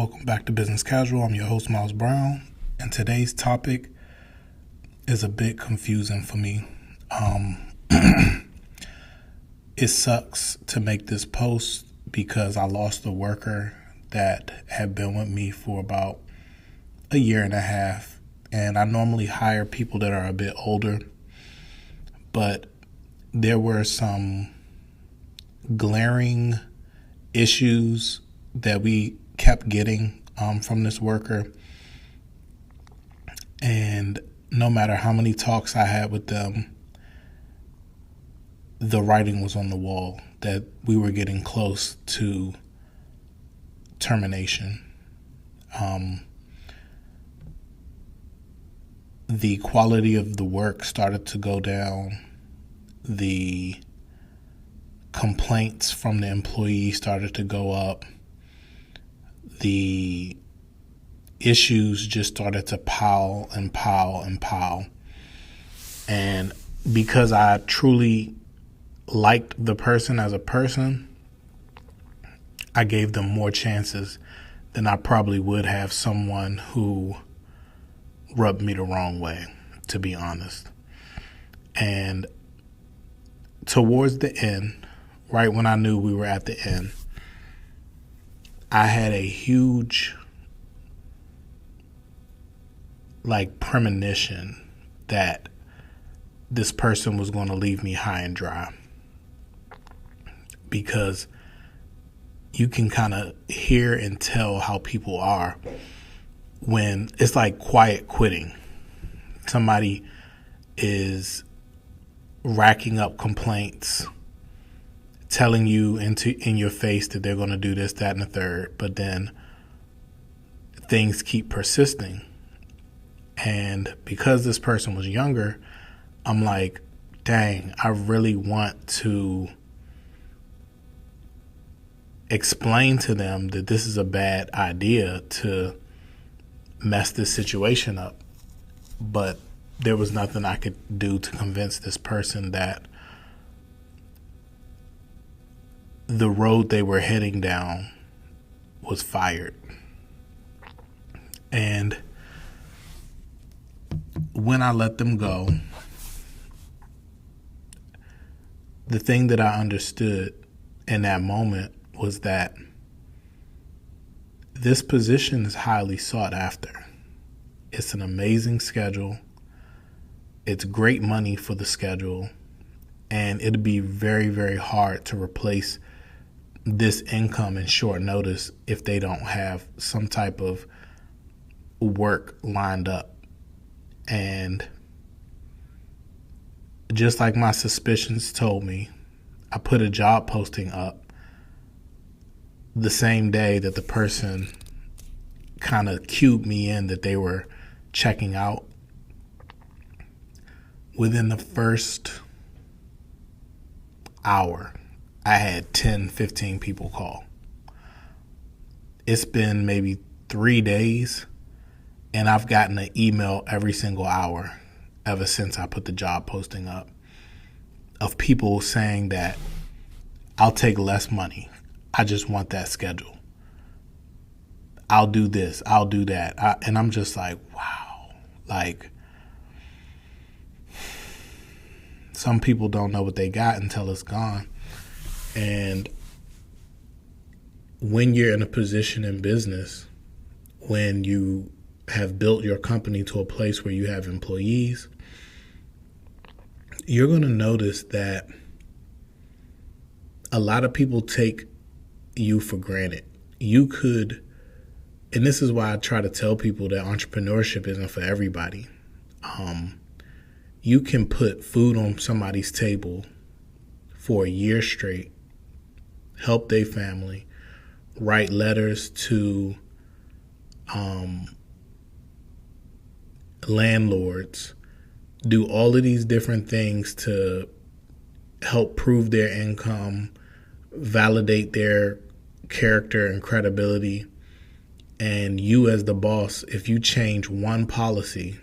welcome back to Business Casual. I'm your host, Myles Brown, and today's topic is a bit confusing for me. It sucks to make this post because I lost a worker that had been with me for about a year and a half, and I normally hire people that are a bit older, but there were some glaring issues that we kept getting from this worker, and no matter how many talks I had with them, the writing was on the wall that we were getting close to termination. The quality of the work started to go down. The complaints from the employees started to go up. The issues just started to pile and pile and pile. And because I truly liked the person as a person, I gave them more chances than I probably would have someone who rubbed me the wrong way, to be honest. And towards the end, right when I knew we were at the end, I had a huge premonition that this person was going to leave me high and dry, because you can kind of hear and tell how people are when it's like quiet quitting. Somebody is racking up complaints, telling you in your face that they're going to do this, that, and the third, but then things keep persisting. And because this person was younger, I'm like, dang, I really want to explain to them that this is a bad idea to mess this situation up. But there was nothing I could do to convince this person that the road they were heading down was fired. And when I let them go, the thing that I understood in that moment was that this position is highly sought after. It's an amazing schedule. It's great money for the schedule. And it'd be very, very hard to replace this income in short notice if they don't have some type of work lined up. And just like my suspicions told me, I put a job posting up the same day that the person kind of cued me in that they were checking out. Within the first hour, I had 10, 15 people call. It's been maybe 3 days, and I've gotten an email every single hour ever since I put the job posting up of people saying that I'll take less money. I just want that schedule. I'll do this. I'll do that. And I'm just like, wow. Some people don't know what they got until it's gone. And when you're in a position in business, when you have built your company to a place where you have employees, you're going to notice that a lot of people take you for granted. You could, and this is why I try to tell people that entrepreneurship isn't for everybody. You can put food on somebody's table for a year straight, help their family, write letters to landlords, do all of these different things to help prove their income, validate their character and credibility. And you as the boss, if you change one policy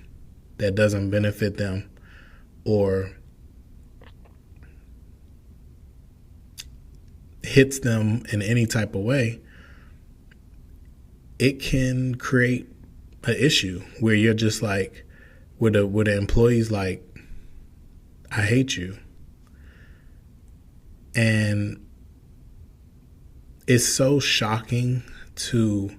that doesn't benefit them or hits them in any type of way, it can create an issue where you're just like, where the employee's like, I hate you. And it's so shocking to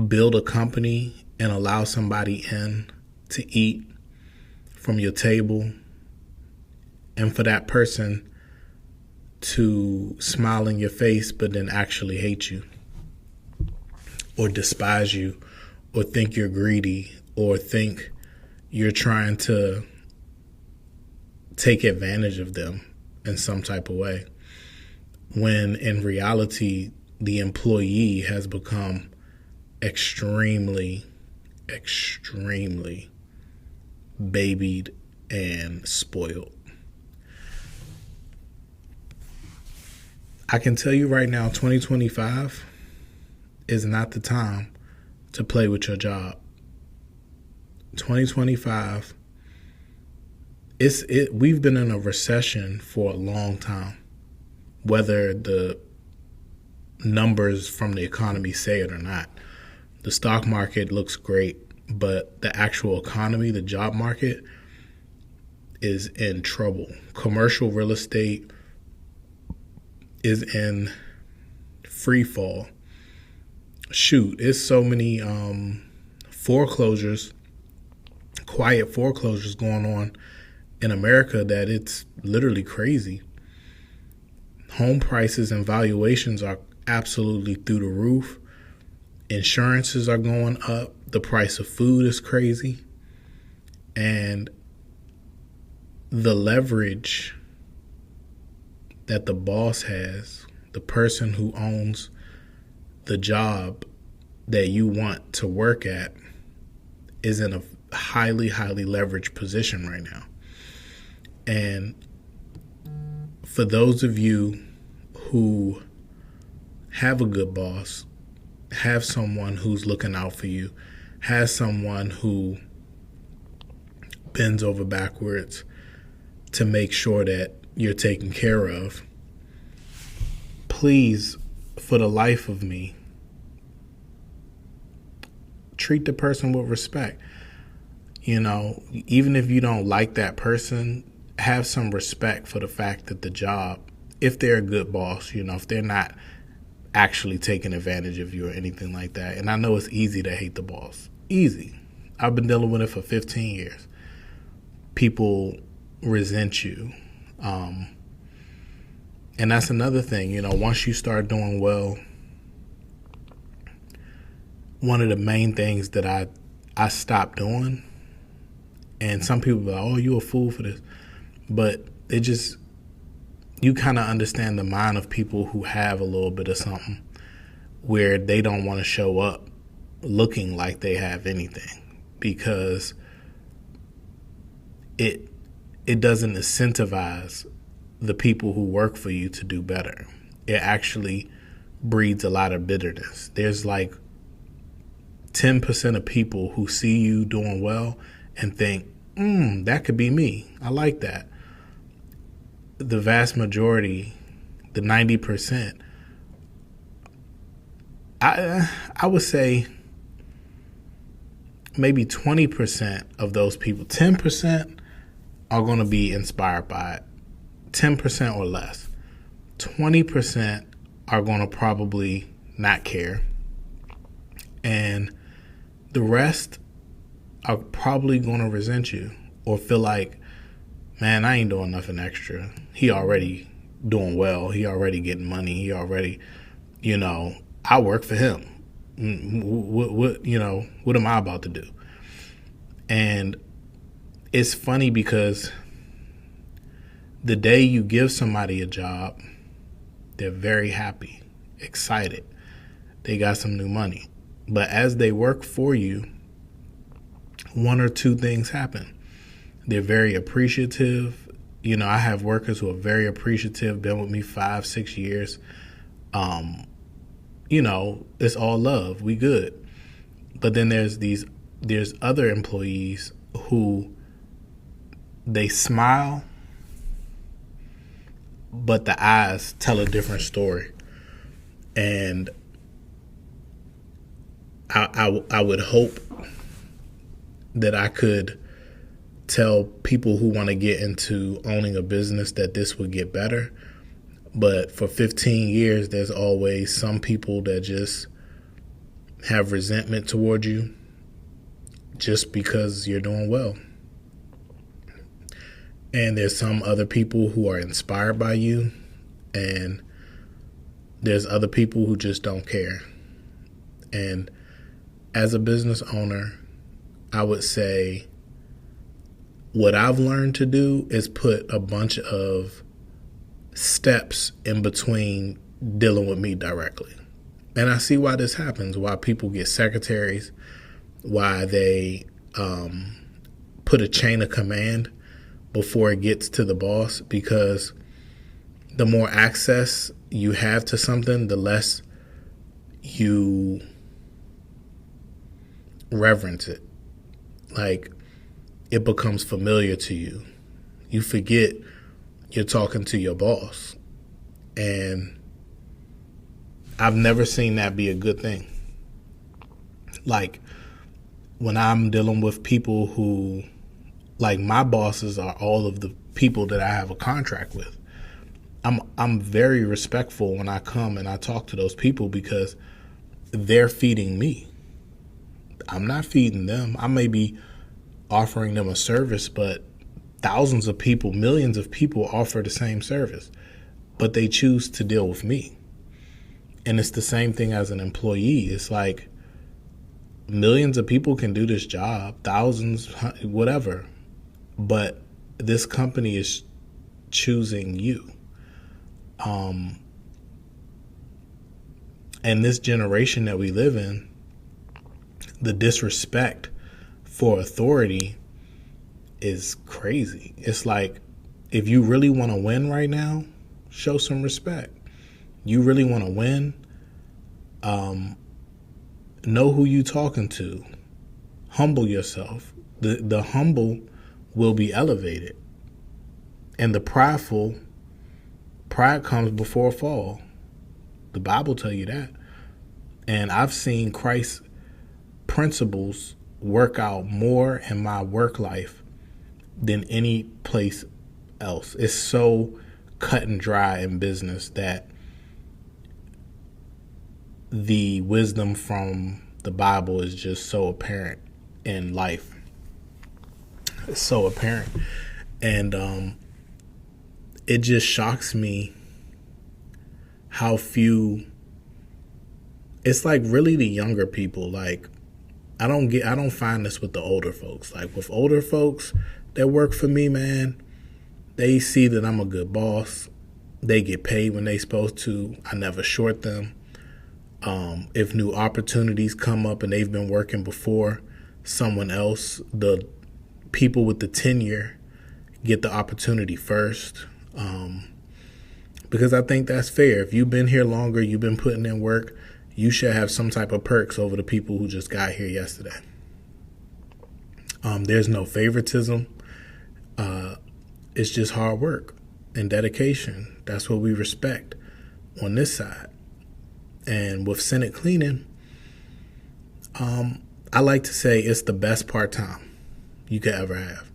build a company and allow somebody in to eat from your table, and for that person to smile in your face but then actually hate you or despise you or think you're greedy or think you're trying to take advantage of them in some type of way, when in reality the employee has become extremely babied and spoiled. I can tell you right now, 2025 is not the time to play with your job. 2025, we've been in a recession for a long time, whether the numbers from the economy say it or not. The stock market looks great, but the actual economy, the job market, is in trouble. Commercial real estate is in free fall. Shoot, it's so many foreclosures, quiet foreclosures going on in America that it's literally crazy. Home prices and valuations are absolutely through the roof. Insurances are going up. The price of food is crazy. And the leverage that the boss has, the person who owns the job that you want to work at, is in a highly leveraged position right now. And for those of you who have a good boss, have someone who's looking out for you, have someone who bends over backwards to make sure that you're taken care of, please, for the life of me, treat the person with respect. You know, even if you don't like that person, have some respect for the fact that the job, if they're a good boss, you know, if they're not actually taking advantage of you or anything like that. And I know it's easy to hate the boss. Easy. I've been dealing with it for 15 years. People resent you. And that's another thing, you know, once you start doing well, one of the main things that I stopped doing, and some people are like, oh, you a fool for this. But it just, you kind of understand the mind of people who have a little bit of something where they don't want to show up looking like they have anything, because it doesn't incentivize the people who work for you to do better. It actually breeds a lot of bitterness. There's like 10% of people who see you doing well and think, that could be me. I like that. The vast majority, the 90%, I would say maybe 20% of those people, 10% are going to be inspired by it, 10% or less. 20% are going to probably not care. And the rest are probably going to resent you or feel like, man, I ain't doing nothing extra. He already doing well. He already getting money. He already, I work for him. What am I about to do? And it's funny because the day you give somebody a job, they're very happy, excited. They got some new money. But as they work for you, one or two things happen. They're very appreciative. I have workers who are very appreciative, been with me 5-6 years. It's all love. We good. But then there's other employees who they smile, but the eyes tell a different story. And I would hope that I could tell people who want to get into owning a business that this would get better. But for 15 years, there's always some people that just have resentment toward you just because you're doing well. And there's some other people who are inspired by you, and there's other people who just don't care. And as a business owner, I would say what I've learned to do is put a bunch of steps in between dealing with me directly. And I see why this happens, why people get secretaries, why they put a chain of command before it gets to the boss, because the more access you have to something, the less you reverence it. Like, it becomes familiar to you. You forget you're talking to your boss. And I've never seen that be a good thing. Like, when I'm dealing with people who, like, my bosses are all of the people that I have a contract with. I'm very respectful when I come and I talk to those people, because they're feeding me. I'm not feeding them. I may be offering them a service, but thousands of people, millions of people offer the same service, but they choose to deal with me. And it's the same thing as an employee. It's like millions of people can do this job, thousands, whatever, but this company is choosing you. And this generation that we live in, the disrespect for authority is crazy. It's like, if you really want to win right now, show some respect. You really want to win, know who you talking to. Humble yourself. The humble will be elevated. And the prideful, pride comes before a fall. The Bible tell you that. And I've seen Christ's principles work out more in my work life than any place else. It's so cut and dry in business that the wisdom from the Bible is just so apparent in life. It's so apparent. And it just shocks me how few, it's like really the younger people. Like, I don't find this with the older folks. Like, with older folks that work for me, man, they see that I'm a good boss. They get paid when they supposed to. I never short them. If new opportunities come up and they've been working before someone else, the people with the tenure get the opportunity first. Because I think that's fair. If you've been here longer, you've been putting in work, you should have some type of perks over the people who just got here yesterday. There's no favoritism. It's just hard work and dedication. That's what we respect on this side. And with Senate cleaning, I like to say it's the best part-time you could ever have,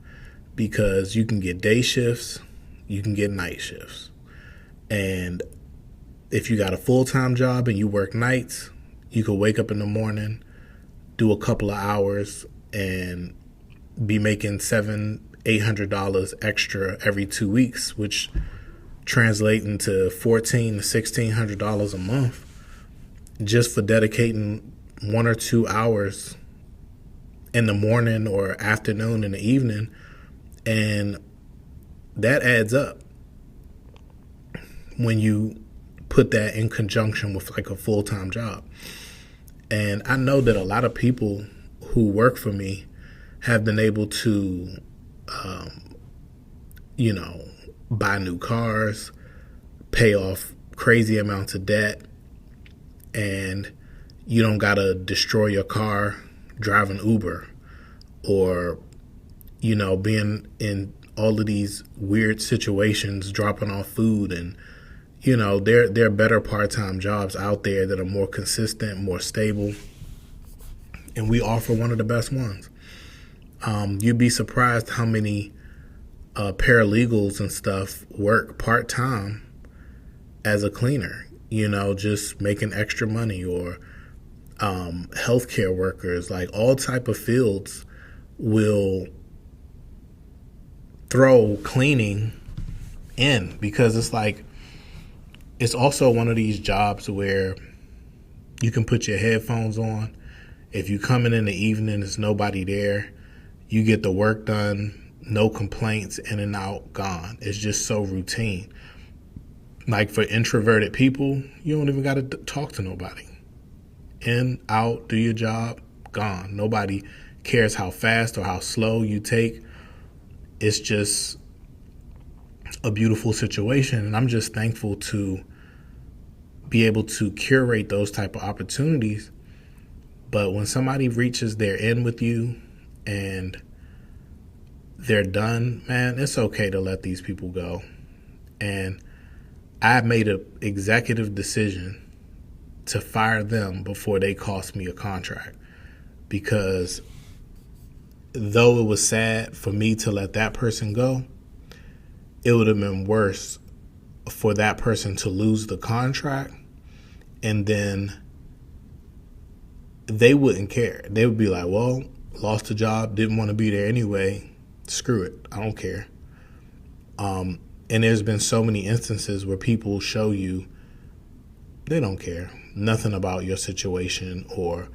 because you can get day shifts, you can get night shifts. And if you got a full-time job and you work nights, you could wake up in the morning, do a couple of hours, and be making $700-800 extra every 2 weeks, which translate into $1,400 to $1,600 a month, just for dedicating 1 or 2 hours in the morning or afternoon and the evening. And that adds up when you put that in conjunction with like a full-time job. And I know that a lot of people who work for me have been able to, buy new cars, pay off crazy amounts of debt, and you don't got to destroy your car driving Uber or, being in all of these weird situations, dropping off food. And, there are better part-time jobs out there that are more consistent, more stable. and we offer one of the best ones. You'd be surprised how many paralegals and stuff work part-time as a cleaner, just making extra money, or healthcare workers, like all type of fields will throw cleaning in, because it's also one of these jobs where you can put your headphones on. If you come in the evening, there's nobody there, you get the work done, no complaints, in and out, gone. It's just so routine. Like for introverted people, you don't even got to talk to nobody. In, out, do your job, gone. Nobody cares how fast or how slow you take. It's just a beautiful situation, and I'm just thankful to be able to curate those type of opportunities. But when somebody reaches their end with you and they're done, man, it's okay to let these people go. And I made an executive decision to fire them before they cost me a contract, because though it was sad for me to let that person go, it would have been worse for that person to lose the contract, and then they wouldn't care. They would be like, well, lost a job, didn't want to be there anyway, screw it, I don't care. And there's been so many instances where people show you they don't care nothing about your situation or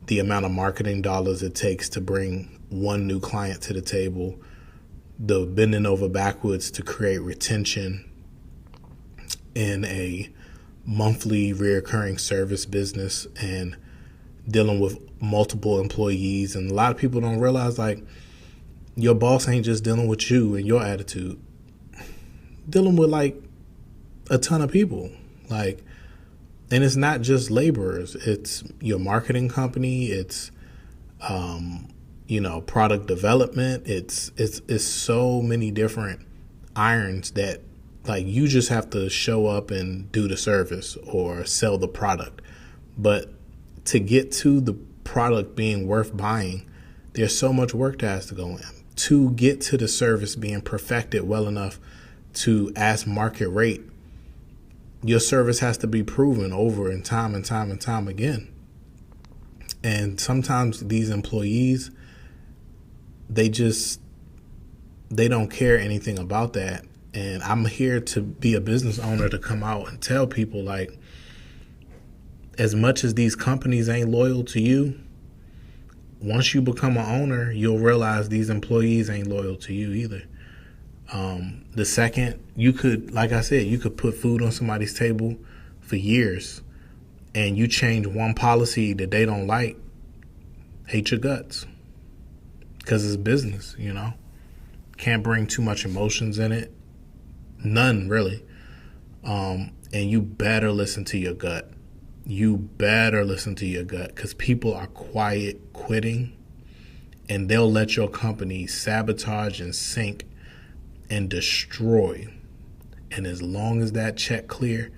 the amount of marketing dollars it takes to bring one new client to the table, the bending over backwards to create retention in a monthly reoccurring service business, and dealing with multiple employees. And a lot of people don't realize, like, your boss ain't just dealing with you and your attitude, dealing with like a ton of people. Like, and it's not just laborers, it's your marketing company, it's product development, it's so many different irons that, like, you just have to show up and do the service or sell the product. But to get to the product being worth buying, there's so much work that has to go in. To get to the service being perfected well enough to ask market rate, your service has to be proven over and time again. And sometimes these employees, they don't care anything about that. And I'm here to be a business owner to come out and tell people, like, as much as these companies ain't loyal to you, once you become an owner, you'll realize these employees ain't loyal to you either. The second you could, like I said, you could put food on somebody's table for years, and you change one policy that they don't like, hate your guts, because it's business, Can't bring too much emotions in it. None, really. And you better listen to your gut. You better listen to your gut, because people are quiet quitting, and they'll let your company sabotage and sink and destroy. And as long as that check clear,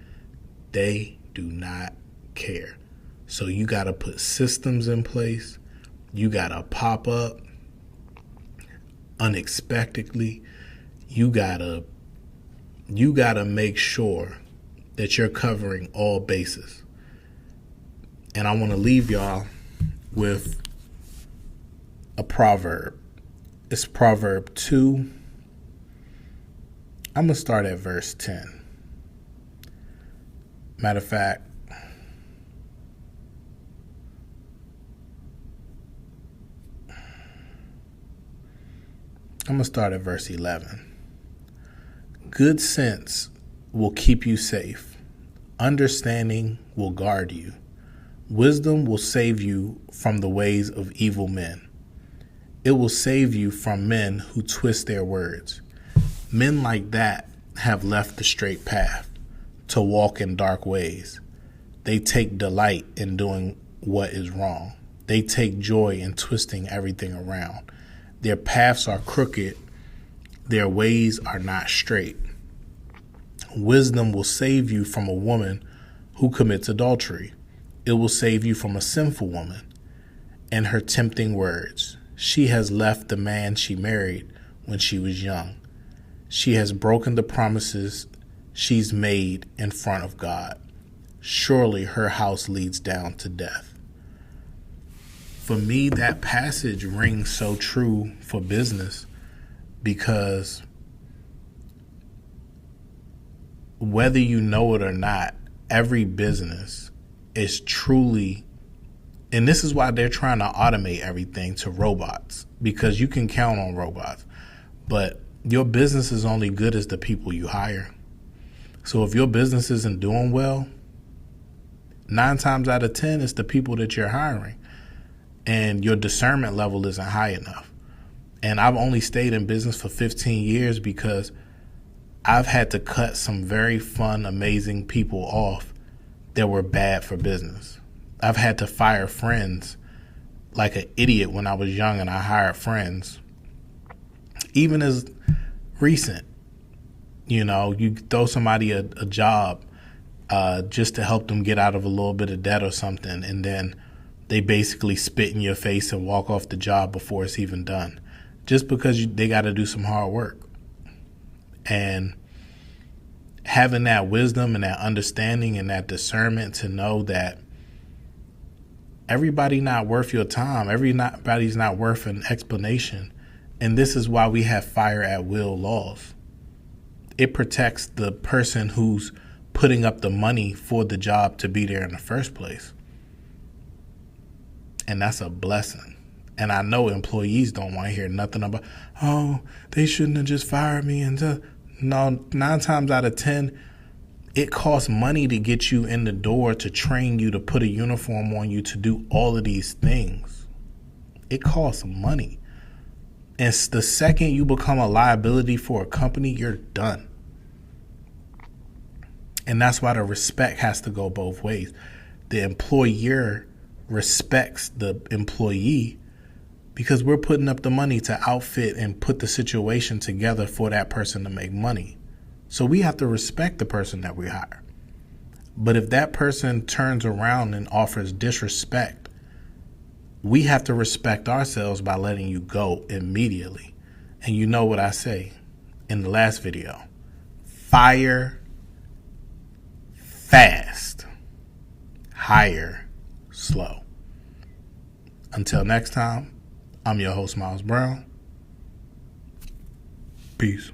they do not care. So you got to put systems in place. You got to pop up unexpectedly. You got to make sure that you're covering all bases. And I want to leave y'all with a proverb. It's Proverb 2. I'm going to start at verse 10. Matter of fact, I'm going to start at verse 11. Good sense will keep you safe. Understanding will guard you. Wisdom will save you from the ways of evil men. It will save you from men who twist their words. Men like that have left the straight path to walk in dark ways. They take delight in doing what is wrong. They take joy in twisting everything around. Their paths are crooked. Their ways are not straight. Wisdom will save you from a woman who commits adultery. It will save you from a sinful woman. and her tempting words. She has left the man she married when she was young. She has broken the promises she's made in front of God. Surely her house leads down to death. For me, that passage rings so true for business because whether you know it or not, every business is truly, and this is why they're trying to automate everything to robots, because you can count on robots. But your business is only good as the people you hire. So if your business isn't doing well, 9 times out of 10, it's the people that you're hiring. And your discernment level isn't high enough. And I've only stayed in business for 15 years because I've had to cut some very fun, amazing people off that were bad for business. I've had to fire friends like an idiot when I was young, and I hired friends. Even as recent, you throw somebody a job just to help them get out of a little bit of debt or something, and then they basically spit in your face and walk off the job before it's even done, just because they got to do some hard work. And having that wisdom and that understanding and that discernment to know that everybody's not worth your time, everybody's not worth an explanation. And this is why we have fire at will laws. It protects the person who's putting up the money for the job to be there in the first place. And that's a blessing. And I know employees don't want to hear nothing about, oh, they shouldn't have just fired me. No, 9 times out of 10, it costs money to get you in the door, to train you, to put a uniform on you, to do all of these things. It costs money. And the second you become a liability for a company, you're done. And that's why the respect has to go both ways. The employer respects the employee because we're putting up the money to outfit and put the situation together for that person to make money. So we have to respect the person that we hire. But if that person turns around and offers disrespect, we have to respect ourselves by letting you go immediately. And you know what I say in the last video: fire fast, hire slow. Until next time, I'm your host, Myles Brown. Peace.